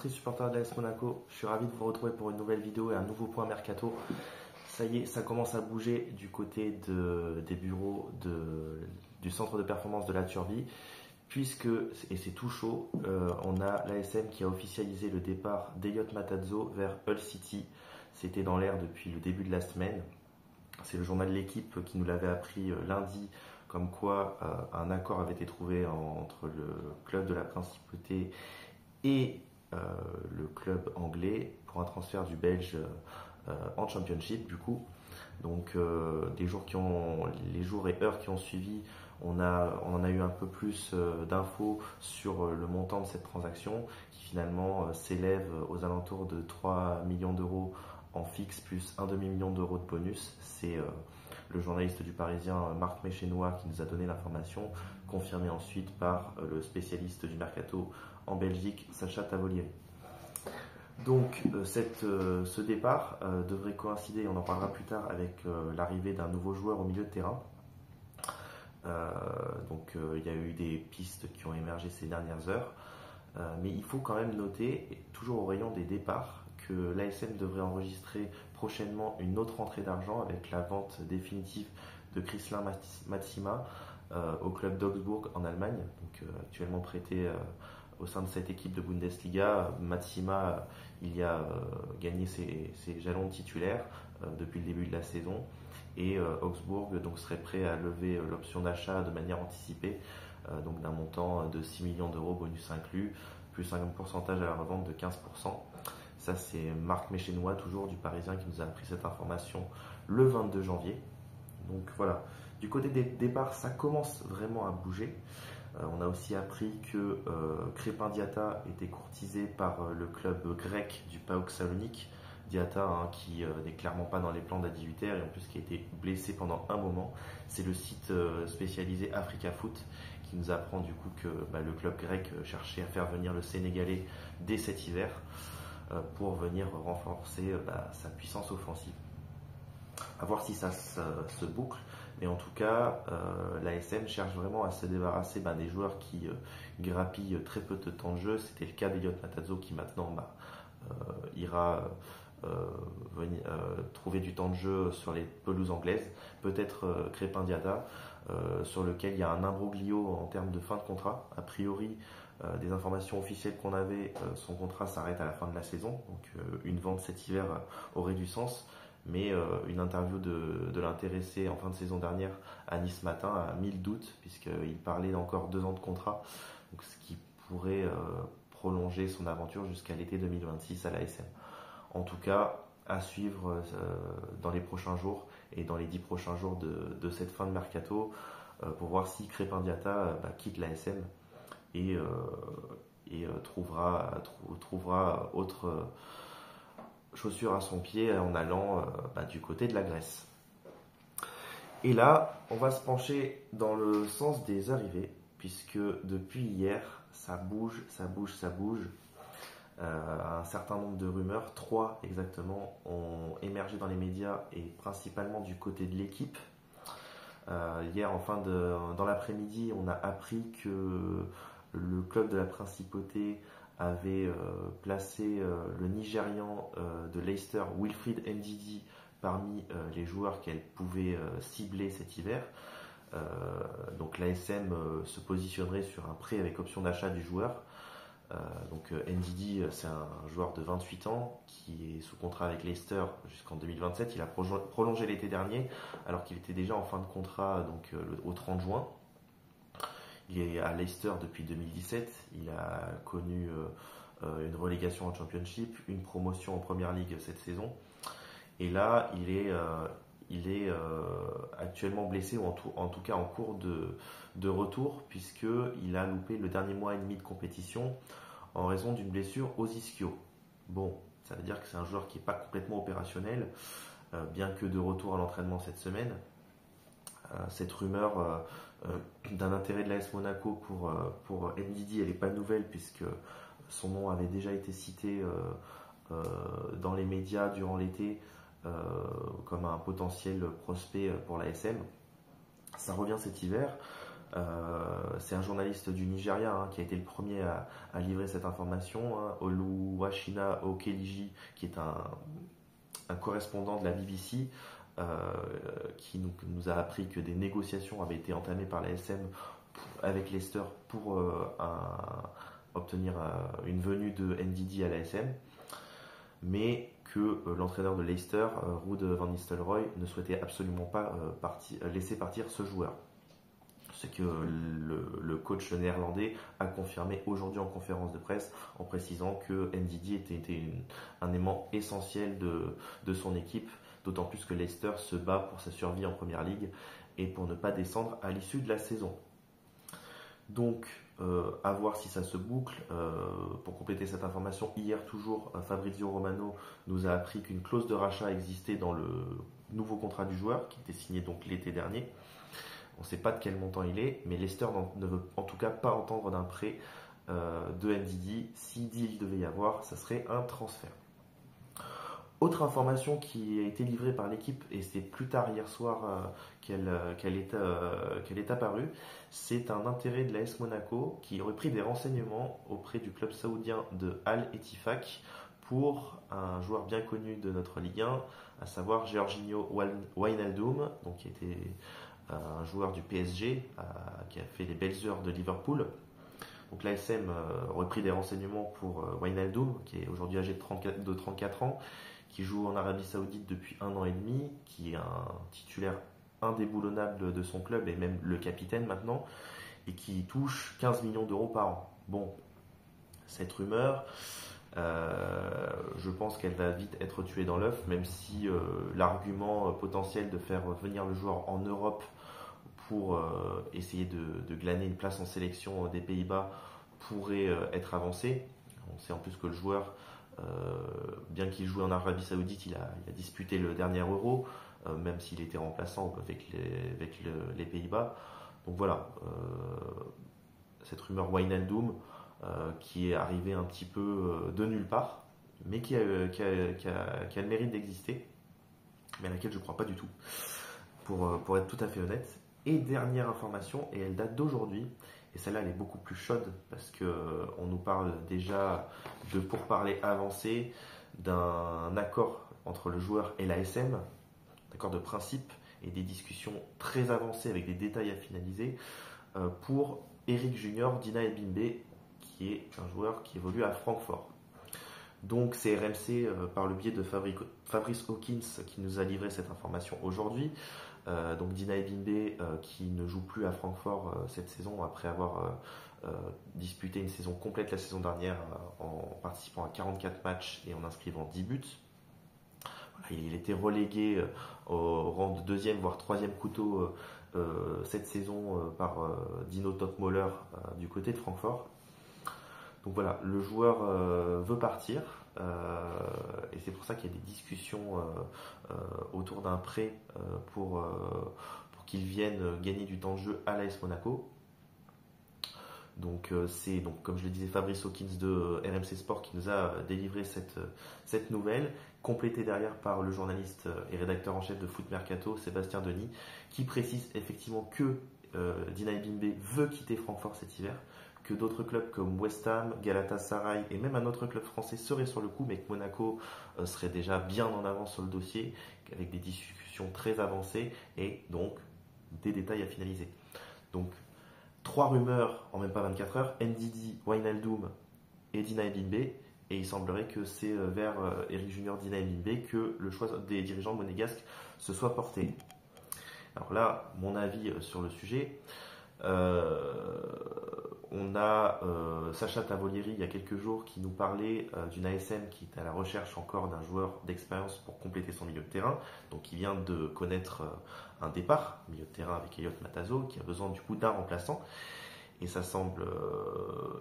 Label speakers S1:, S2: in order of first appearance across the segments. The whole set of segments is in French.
S1: supporter de l'AS Monaco. Je suis ravi de vous retrouver pour une nouvelle vidéo et un nouveau point mercato. Ça y est, ça commence à bouger du côté des bureaux du centre de performance de la Turbie, puisque, et c'est tout chaud, on a l'ASM qui a officialisé le départ d'Elliot Matarazzo vers Hull City. C'était dans l'air depuis le début de la semaine. C'est le journal de l'équipe qui nous l'avait appris lundi, comme quoi un accord avait été trouvé entre le club de la Principauté et le club anglais pour un transfert du Belge en Championship du coup. Donc les jours et heures qui ont suivi, on en a eu un peu plus d'infos sur le montant de cette transaction qui finalement s'élève aux alentours de 3 millions d'euros en fixe plus un demi-million d'euros de bonus. C'est le journaliste du Parisien Marc Méchénois qui nous a donné l'information, confirmée ensuite par le spécialiste du mercato en Belgique, Sacha Tavolieri. Donc ce départ devrait coïncider, on en parlera plus tard, avec l'arrivée d'un nouveau joueur au milieu de terrain. Il y a eu des pistes qui ont émergé ces dernières heures, mais il faut quand même noter, toujours au rayon des départs, que l'ASM devrait enregistrer prochainement une autre entrée d'argent avec la vente définitive de Krislin Matsima au club d'Augsbourg en Allemagne, donc actuellement prêté au sein de cette équipe de Bundesliga. Matsima, il y a gagné ses jalons de titulaire depuis le début de la saison, et Augsbourg donc serait prêt à lever l'option d'achat de manière anticipée, donc d'un montant de 6 millions d'euros bonus inclus, plus un pourcentage à la revente de 15%. Ça, c'est Marc Méchénois, toujours du Parisien, qui nous a appris cette information le 22 janvier. Donc voilà, du côté des départs, ça commence vraiment à bouger. On a aussi appris que Crépin Diatta était courtisé par le club grec du PAOK Salonique. Diatta, qui n'est clairement pas dans les plans d'Adi Hutter et en plus qui a été blessé pendant un moment. C'est le site spécialisé Africa Foot qui nous apprend du coup que le club grec cherchait à faire venir le Sénégalais dès cet hiver pour venir renforcer sa puissance offensive. À voir si ça se boucle, mais en tout cas, l'ASM cherche vraiment à se débarrasser des joueurs qui grappillent très peu de temps de jeu. C'était le cas d'Elliot Matarazzo qui maintenant ira trouver du temps de jeu sur les pelouses anglaises. Peut-être Crépin Diatta, sur lequel il y a un imbroglio en termes de fin de contrat. A priori, des informations officielles qu'on avait, son contrat s'arrête à la fin de la saison, donc une vente cet hiver aurait du sens, mais une interview de l'intéressé en fin de saison dernière à Nice Matin a mis le doute, puisqu'il parlait d'encore 2 ans de contrat, donc ce qui pourrait prolonger son aventure jusqu'à l'été 2026 à l'ASM. En tout cas, à suivre dans les prochains jours et dans les 10 prochains jours de cette fin de mercato, pour voir si Crépin Diatta quitte l'ASM et trouvera autre chaussure à son pied en allant du côté de la Grèce. Et là, on va se pencher dans le sens des arrivées, puisque depuis hier, ça bouge. Un certain nombre de rumeurs, 3 exactement, ont émergé dans les médias et principalement du côté de l'équipe. Hier, dans l'après-midi, on a appris que le club de la Principauté avait placé le Nigérian de Leicester, Wilfried Ndidi, parmi les joueurs qu'elle pouvait cibler cet hiver. Donc l'ASM se positionnerait sur un prêt avec option d'achat du joueur. Ndidi, c'est un joueur de 28 ans qui est sous contrat avec Leicester jusqu'en 2027. Il a prolongé l'été dernier alors qu'il était déjà en fin de contrat au 30 juin. Il est à Leicester depuis 2017. Il a connu une relégation en Championship, une promotion en Première Ligue cette saison. Et là, il est actuellement blessé, ou en tout cas en cours de retour, puisqu'il a loupé le dernier mois et demi de compétition en raison d'une blessure aux ischio. Bon, ça veut dire que c'est un joueur qui n'est pas complètement opérationnel, bien que de retour à l'entraînement cette semaine. Cette rumeur d'un intérêt de l'AS Monaco pour Ndidi, elle n'est pas nouvelle, puisque son nom avait déjà été cité dans les médias durant l'été comme un potentiel prospect pour l'ASM. Ça revient cet hiver. C'est un journaliste du Nigeria qui a été le premier à livrer cette information, Oluwashina Okeliji, qui est un correspondant de la BBC, qui nous a appris que des négociations avaient été entamées par la SM avec Leicester pour obtenir une venue de NDD à la SM, mais que l'entraîneur de Leicester, Ruud van Nistelrooy, ne souhaitait absolument pas laisser partir ce joueur. Ce que le coach néerlandais a confirmé aujourd'hui en conférence de presse en précisant que NDD était un aimant essentiel de son équipe, d'autant plus que Leicester se bat pour sa survie en Première Ligue et pour ne pas descendre à l'issue de la saison. Donc, à voir si ça se boucle. Pour compléter cette information, hier toujours, Fabrizio Romano nous a appris qu'une clause de rachat existait dans le nouveau contrat du joueur, qui était signé donc l'été dernier. On ne sait pas de quel montant il est, mais Leicester ne veut en tout cas pas entendre d'un prêt de NDD. Si deal devait y avoir, ça serait un transfert. Autre information qui a été livrée par l'équipe, et c'est plus tard hier soir qu'elle est apparue, c'est un intérêt de l'AS Monaco qui aurait pris des renseignements auprès du club saoudien de Al Ettifaq pour un joueur bien connu de notre Ligue 1, à savoir Georginio Wijnaldum, donc qui était un joueur du PSG qui a fait les belles heures de Liverpool. Donc l'ASM aurait pris des renseignements pour Wijnaldum, qui est aujourd'hui âgé de 34 ans, qui joue en Arabie Saoudite depuis 1 an et demi, qui est un titulaire indéboulonnable de son club et même le capitaine maintenant, et qui touche 15 millions d'euros par an. Bon, cette rumeur, je pense qu'elle va vite être tuée dans l'œuf, même si l'argument potentiel de faire venir le joueur en Europe pour essayer de glaner une place en sélection des Pays-Bas pourrait être avancé. On sait en plus que le joueur, bien qu'il joue en Arabie Saoudite, il a disputé le dernier Euro, même s'il était remplaçant avec les Pays-Bas. Donc voilà, cette rumeur Wijnaldum qui est arrivée un petit peu de nulle part, mais qui a le mérite d'exister, mais à laquelle je ne crois pas du tout, pour être tout à fait honnête. Et dernière information, et elle date d'aujourd'hui, et celle-là elle est beaucoup plus chaude parce qu'on nous parle déjà de pourparlers avancés d'un accord entre le joueur et l'ASM, d'accord de principe, et des discussions très avancées avec des détails à finaliser pour Eric Junior Dina Ebimbe, qui est un joueur qui évolue à Francfort. Donc c'est RMC par le biais de Fabrice Hawkins qui nous a livré cette information aujourd'hui. Donc Dina Ebimbe qui ne joue plus à Francfort cette saison après avoir disputé une saison complète la saison dernière en participant à 44 matchs et en inscrivant 10 buts. Voilà, il était relégué au rang de deuxième voire troisième couteau cette saison par Dino Topmoller du côté de Francfort. Donc voilà, le joueur veut partir et c'est pour ça qu'il y a des discussions autour d'un prêt pour qu'il vienne gagner du temps de jeu à l'AS Monaco. Donc c'est comme je le disais Fabrice Hawkins de RMC Sport qui nous a délivré cette nouvelle, complétée derrière par le journaliste et rédacteur en chef de Foot Mercato Sébastien Denis, qui précise effectivement que Dina Ebimbe veut quitter Francfort cet hiver, que d'autres clubs comme West Ham, Galatasaray et même un autre club français seraient sur le coup, mais que Monaco serait déjà bien en avance sur le dossier, avec des discussions très avancées et donc des détails à finaliser. Donc 3 rumeurs en même pas 24 heures, NDD, Wijnaldum et Dina Ebimbe, et il semblerait que c'est vers Eric Junior Dina Ebimbe que le choix des dirigeants monégasques se soit porté. Alors là, mon avis sur le sujet, on a Sacha Tavolieri il y a quelques jours qui nous parlait d'une ASM qui est à la recherche encore d'un joueur d'expérience pour compléter son milieu de terrain, donc qui vient de connaître un départ, milieu de terrain avec Elliot Matazo, qui a besoin du coup d'un remplaçant. Et ça semble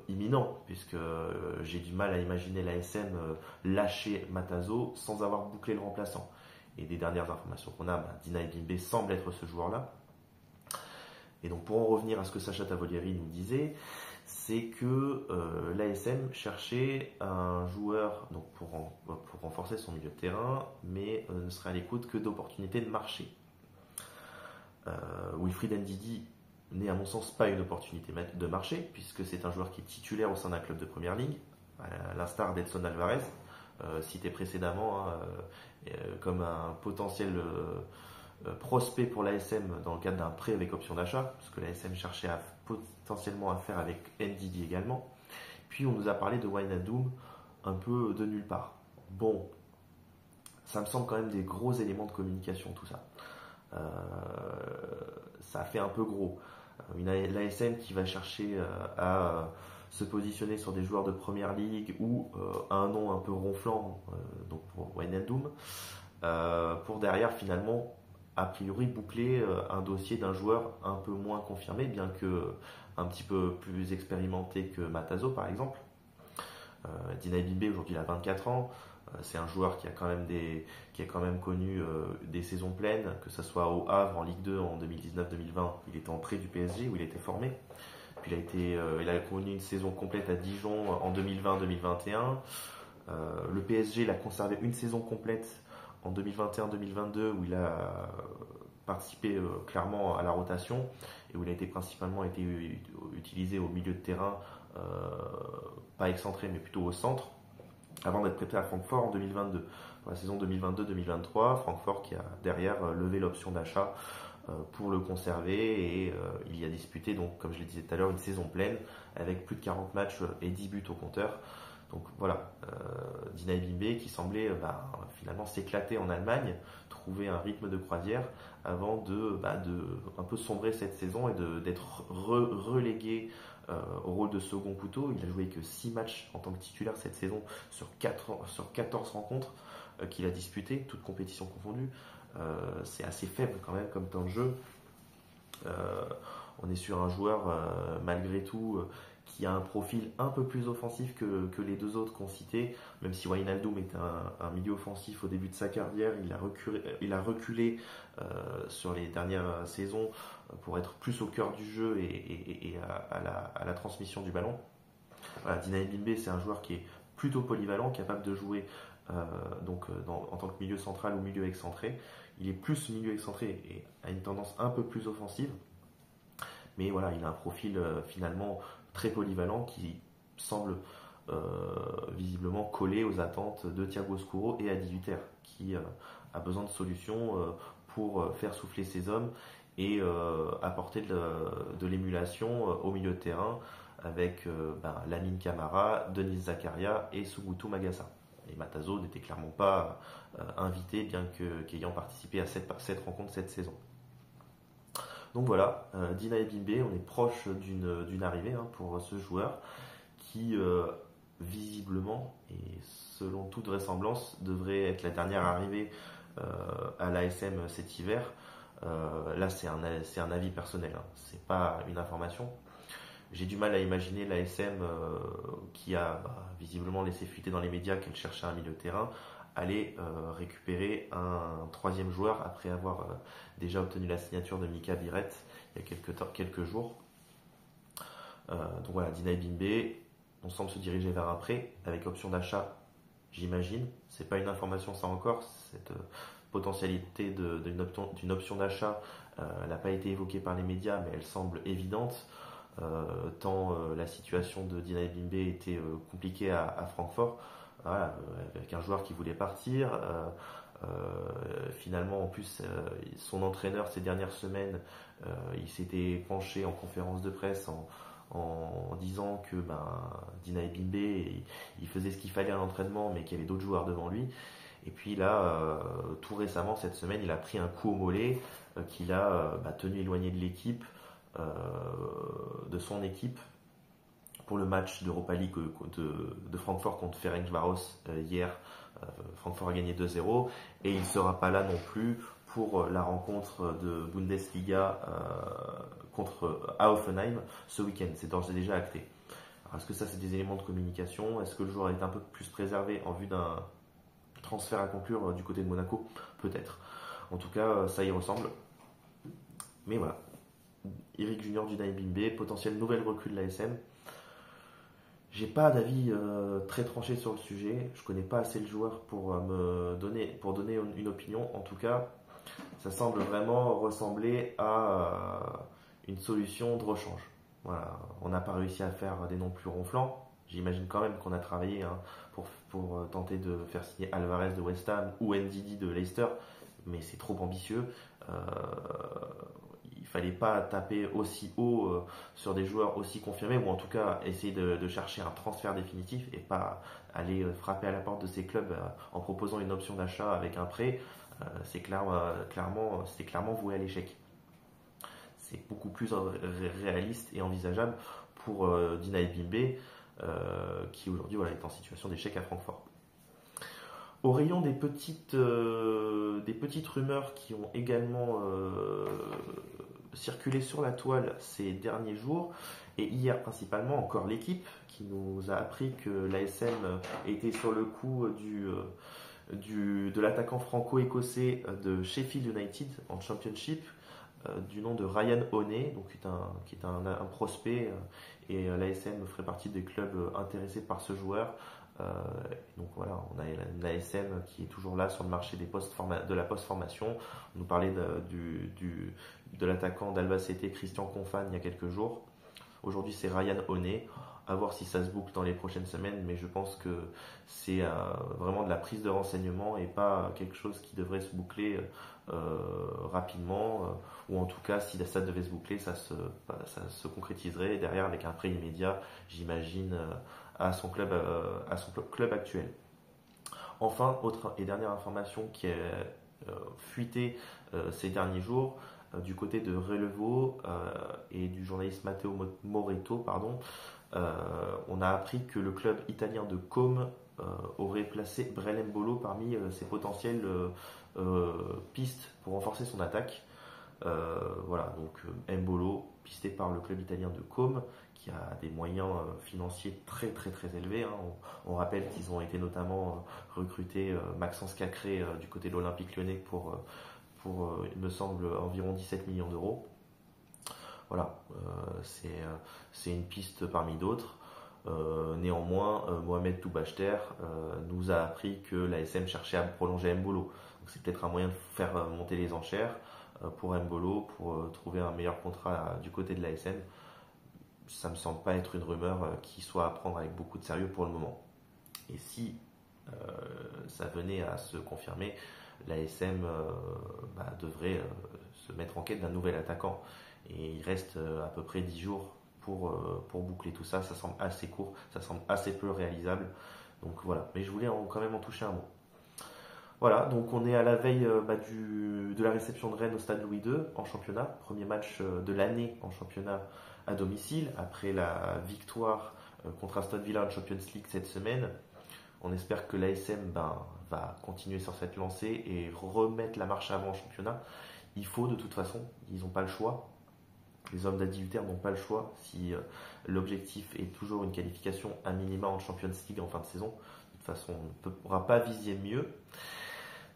S1: imminent, puisque j'ai du mal à imaginer l'ASM lâcher Matazo sans avoir bouclé le remplaçant. Et des dernières informations qu'on a, Dina Ebimbe semble être ce joueur-là. Et donc pour en revenir à ce que Sacha Tavolieri nous disait, c'est que l'ASM cherchait un joueur donc pour renforcer son milieu de terrain, mais ne serait à l'écoute que d'opportunités de marché. Wilfried Ndidi n'est à mon sens pas une opportunité de marché, puisque c'est un joueur qui est titulaire au sein d'un club de première ligue, à l'instar d'Edson Alvarez, cité précédemment comme un potentiel prospect pour l'ASM dans le cadre d'un prêt avec option d'achat, parce que l'ASM cherchait potentiellement à faire avec NDD également. Puis on nous a parlé de Wijnaldum un peu de nulle part. Bon, ça me semble quand même des gros éléments de communication tout ça. Ça fait un peu gros. L'ASM qui va chercher à se positionner sur des joueurs de première ligue ou un nom un peu ronflant, donc pour Wijnaldum, pour derrière finalement a priori boucler un dossier d'un joueur un peu moins confirmé, bien que un petit peu plus expérimenté que Matazo par exemple. Dinaï Bimbe aujourd'hui il a 24 ans. C'est un joueur qui a quand même connu des saisons pleines, que ce soit au Havre en Ligue 2 en 2019-2020, il était en prêt du PSG où il était formé. Puis il a connu une saison complète à Dijon en 2020-2021. Le PSG l'a conservé une saison complète en 2021-2022 où il a participé clairement à la rotation et où il a principalement été utilisé au milieu de terrain, pas excentré mais plutôt au centre, avant d'être prêté à Francfort en 2022. Pour la saison 2022-2023, Francfort qui a derrière levé l'option d'achat pour le conserver et il y a disputé, donc, comme je l'ai dit tout à l'heure, une saison pleine avec plus de 40 matchs et 10 buts au compteur. Donc voilà, Dinaï Bimbe qui semblait finalement s'éclater en Allemagne, trouver un rythme de croisière avant de un peu sombrer cette saison et d'être relégué au rôle de second couteau. Il a joué que 6 matchs en tant que titulaire cette saison sur 14 rencontres qu'il a disputées, toutes compétitions confondues. C'est assez faible quand même comme temps de jeu. On est sur un joueur malgré tout qui a un profil un peu plus offensif que les deux autres qu'on citait, même si Wijnaldum est un milieu offensif au début de sa carrière, il a reculé sur les dernières saisons pour être plus au cœur du jeu et à la transmission du ballon. Voilà, Dinaï Bimbe, c'est un joueur qui est plutôt polyvalent, capable de jouer en tant que milieu central ou milieu excentré. Il est plus milieu excentré et a une tendance un peu plus offensive. Mais voilà, il a un profil finalement très polyvalent qui semble visiblement coller aux attentes de Thiago Scuro et Adi Hutter, qui a besoin de solutions pour faire souffler ses hommes et apporter de l'émulation au milieu de terrain avec Lamine Camara, Denis Zakaria et Sugutu Magassa. Et Matazo n'était clairement pas invité, bien qu'ayant participé à cette rencontre cette saison. Donc voilà, Dinaï Bimbe, on est proche d'une arrivée pour ce joueur qui visiblement et selon toute vraisemblance devrait être la dernière arrivée à l'ASM cet hiver. Là c'est un avis personnel, c'est pas une information. J'ai du mal à imaginer l'ASM qui a visiblement laissé fuiter dans les médias qu'elle cherchait un milieu de terrain aller récupérer un troisième joueur après avoir déjà obtenu la signature de Mika Biret il y a quelques jours. Donc voilà, Dinaï Bimbe, on semble se diriger vers un prêt avec option d'achat, j'imagine. C'est pas une information ça encore, cette potentialité d'une option d'achat n'a pas été évoquée par les médias, mais elle semble évidente. Tant la situation de Dinaï Bimbe était compliquée à Francfort. Voilà, avec un joueur qui voulait partir. Finalement, en plus, son entraîneur ces dernières semaines, il s'était penché en conférence de presse en disant que Dinaï Bimbe, il faisait ce qu'il fallait à l'entraînement, mais qu'il y avait d'autres joueurs devant lui. Et puis là, tout récemment, cette semaine, il a pris un coup au mollet qu'il a tenu éloigné de l'équipe, de son équipe, pour le match d'Europa League de Francfort contre Ferencváros hier. Francfort a gagné 2-0 et il ne sera pas là non plus pour la rencontre de Bundesliga contre Hoffenheim ce week-end. C'est d'ores et déjà acté. Alors, est-ce que ça c'est des éléments de communication? Est-ce que le joueur est un peu plus préservé en vue d'un transfert à conclure du côté de Monaco? Peut-être. En tout cas, ça y ressemble. Mais voilà. Eric Junior du Dinaï Bimbe, potentiel nouvelle recrue de l'ASM. J'ai pas d'avis très tranché sur le sujet. Je connais pas assez le joueur pour donner une opinion. En tout cas, ça semble vraiment ressembler à une solution de rechange. Voilà, on n'a pas réussi à faire des noms plus ronflants. J'imagine quand même qu'on a travaillé pour tenter de faire signer Alvarez de West Ham ou Ndidi de Leicester, mais c'est trop ambitieux. Il fallait pas taper aussi haut sur des joueurs aussi confirmés, ou en tout cas essayer de chercher un transfert définitif et pas aller frapper à la porte de ces clubs en proposant une option d'achat avec un prêt. C'est clairement voué à l'échec. C'est beaucoup plus réaliste et envisageable pour Dina Ebimbe, qui aujourd'hui est en situation d'échec à Francfort. Au rayon des petites rumeurs qui ont également circulé sur la toile ces derniers jours, et hier principalement, encore l'équipe qui nous a appris que l'ASM était sur le coup de l'attaquant franco-écossais de Sheffield United en Championship, du nom de Ryan Honey, donc qui est un prospect, et l'ASM ferait partie des clubs intéressés par ce joueur. Donc voilà, on a une ASM qui est toujours là sur le marché de la post-formation. On nous parlait de l'attaquant d'Albacete, Christian Confan, il y a quelques jours. Aujourd'hui, c'est Ryan Honey. À voir si ça se boucle dans les prochaines semaines, mais je pense que c'est vraiment de la prise de renseignements et pas quelque chose qui devrait se boucler rapidement, ou en tout cas, si ça devait se boucler, ça se concrétiserait derrière avec un prêt immédiat, j'imagine, à son club actuel. Enfin, autre et dernière information qui est fuitée ces derniers jours, du côté de Relevo et du journaliste Matteo Moretto, on a appris que le club italien de Côme aurait placé Brel Embolo parmi ses potentielles pistes pour renforcer son attaque. Voilà, donc Embolo, pisté par le club italien de Côme, qui a des moyens financiers très très très élevés. On rappelle qu'ils ont été notamment recrutés Maxence Cacré du côté de l'Olympique Lyonnais pour il me semble, environ 17 millions d'euros. Voilà, c'est une piste parmi d'autres. Néanmoins, Mohamed Toubachter nous a appris que l'ASM cherchait à prolonger Embolo. Donc c'est peut-être un moyen de faire monter les enchères pour Embolo, pour trouver un meilleur contrat du côté de l'ASM. Ça ne me semble pas être une rumeur qui soit à prendre avec beaucoup de sérieux pour le moment. Et si ça venait à se confirmer, l'ASM devrait se mettre en quête d'un nouvel attaquant. Et il reste à peu près 10 jours pour boucler tout ça. Ça semble assez court, ça semble assez peu réalisable. Donc voilà, mais je voulais quand même en toucher un mot. Voilà, donc on est à la veille de la réception de Rennes au stade Louis II en championnat. Premier match de l'année en championnat à domicile, après la victoire contre Aston Villa en Champions League cette semaine. On espère que l'ASM va continuer sur cette lancée et remettre la marche avant en championnat. Il faut de toute façon, ils n'ont pas le choix. Les hommes d'Adultère n'ont pas le choix si l'objectif est toujours une qualification à minima en Champions League en fin de saison. De toute façon, on ne pourra pas viser mieux.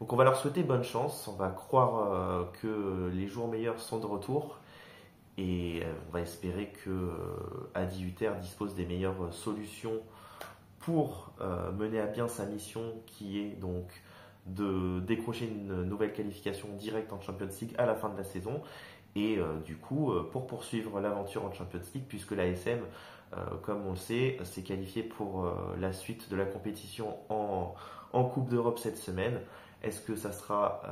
S1: Donc on va leur souhaiter bonne chance. On va croire que les jours meilleurs sont de retour. Et on va espérer que Adultère dispose des meilleures solutions pour mener à bien sa mission, qui est donc de décrocher une nouvelle qualification directe en Champions League à la fin de la saison. Et du coup, pour poursuivre l'aventure en Champions League, puisque l'ASM, comme on le sait, s'est qualifié pour la suite de la compétition en Coupe d'Europe cette semaine. Est-ce que ça sera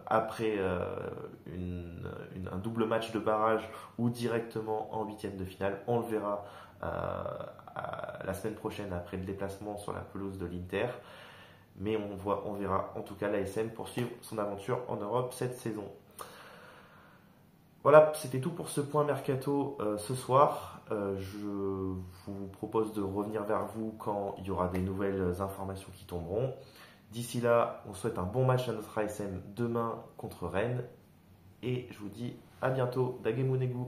S1: après un double match de barrage ou directement en huitième de finale? On le verra la semaine prochaine après le déplacement sur la pelouse de l'Inter. Mais on verra en tout cas l'ASM poursuivre son aventure en Europe cette saison. Voilà, c'était tout pour ce point mercato ce soir. Je vous propose de revenir vers vous quand il y aura des nouvelles informations qui tomberont. D'ici là, on souhaite un bon match à notre ASM demain contre Rennes. Et je vous dis à bientôt. Dagemunegu.